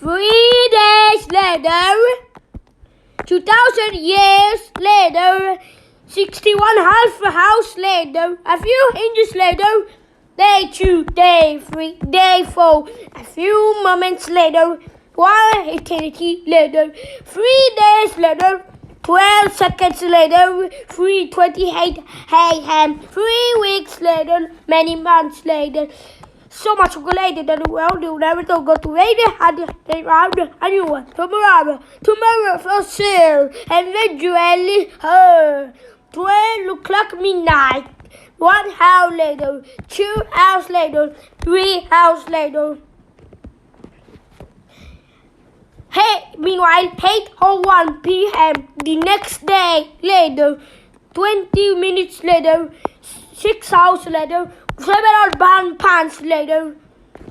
3 days later, 2,000 years later, 61 half a house later, a few inches later, day 2, day 3, day 4, a few moments later, 1 eternity later, 3 days later, 12 seconds later, 3:28 a.m., 3 weeks later, many months later. So much later than the world will never go to radio and they round a new one. Tomorrow for sure, eventually, 12 o'clock midnight, 1 hour later, 2 hours later, 3 hours later. Meanwhile, 8:01 p.m. the next day later, 20 minutes later, 6 hours later, several pounds later,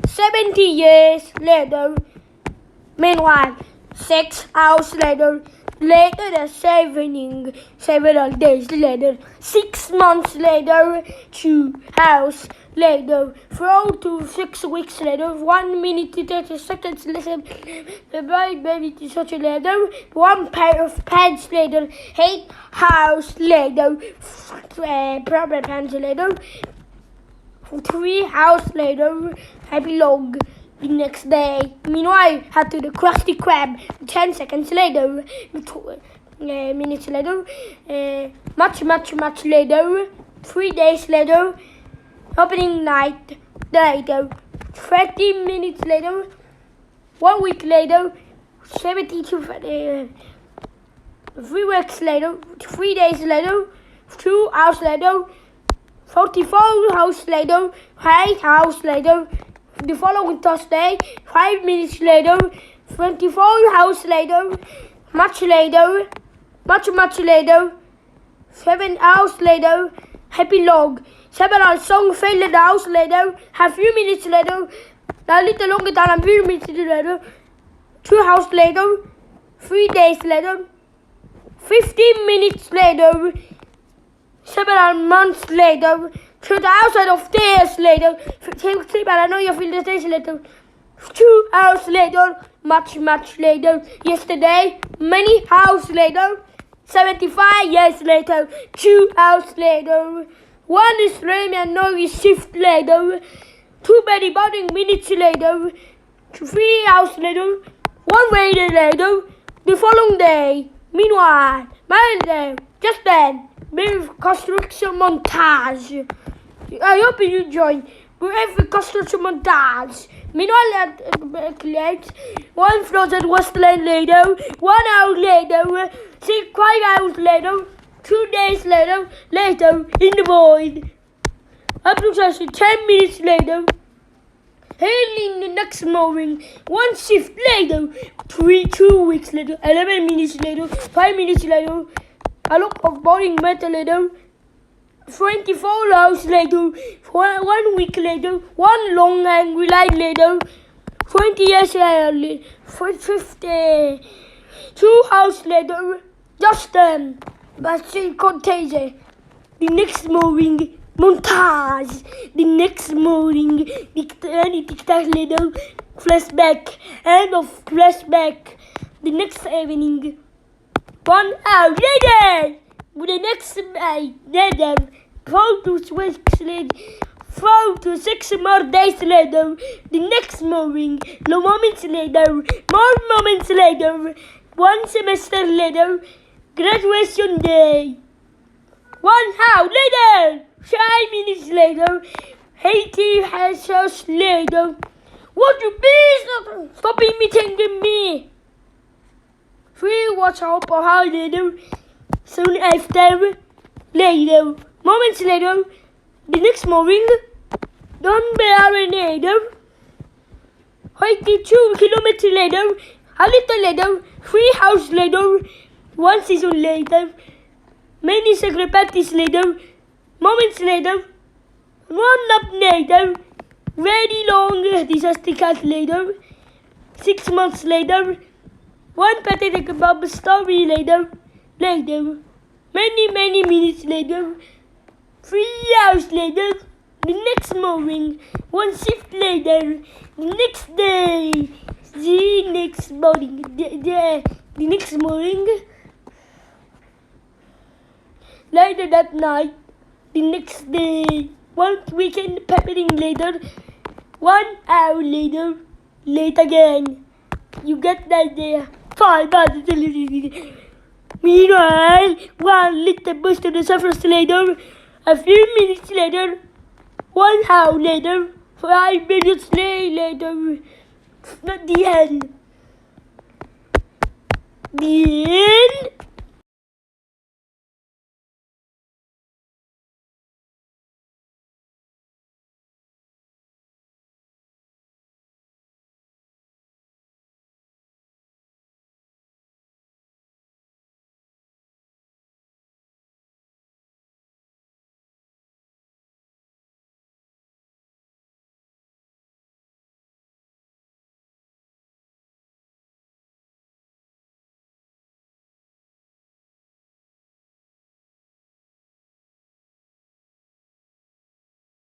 70 years later. Meanwhile, 6 hours later, several days later, 6 months later, 2 hours later, 4 to 6 weeks later, 1 minute to 30 seconds later, 5 minutes later, 1 pair of pants later, 8 hours later, proper pants later, 3 hours later, epilogue. The next day, meanwhile, had to the Krusty Krab. 10 seconds later, minutes later, much later, 3 days later, opening night later, 30 minutes later, 1 week later, 72, 3 weeks later, 3 days later, 2 hours later, 44 hours later, 8 hours later, the following Thursday, 5 minutes later, 24 hours later, much later, 7 hours later, epilogue. Several songs failed hours later, a few minutes later, a little longer than a few minutes later, 2 hours later, 3 days later, 15 minutes later, several months later, 2,000 of days later, paranoia feel the days later, 2 hours later, much later, yesterday, many hours later, 75 years later, 2 hours later, 1 Australian noise shift later, 2 many morning minutes later, 3 hours later, 1 rainy later, the following day, meanwhile, Monday, just then, construction montage. I hope you enjoy every construction montage. Meanwhile, at 1 frozen Westland later, 1 hour later, 5 hours later, 2 days later, in the void. Up to 10 minutes later, early the next morning, 1 shift later, 2 weeks later, 11 minutes later, 5 minutes later, a lot of boring metal later, 24 hours later, 1 week later, 1 long angry light later, 20 years later, 50, 2 hours later, just but she contagious. The next morning, montage. The next morning, tic-tac later, flashback, end of flashback. The next evening, 1 hour later. The next day, later, 4 to 6 more days later, the next morning, no moments later, more moments later, 1 semester later, graduation day, 1 hour later, 5 minutes later, 80 hours later. Would you please stop imitating me? 3 watch out for how later. Soon after, later, moments later, the next morning, 1 hour later, 82 kilometers later, a little later, 3 hours later, 1 season later, many sacrifices later, moments later, 1 up later, very long disaster later, 6 months later, 1 pathetic Bob story later, many minutes later, 3 hours later, the next morning, 1 shift later, the next day, The next morning, the next morning, later that night, the next day, 1 weekend peppering later, 1 hour later, late again. You get the idea. 5 hours later. Meanwhile, 1 little bus to the surface later, a few minutes later, 1 hour later, 5 minutes later. Not the end. The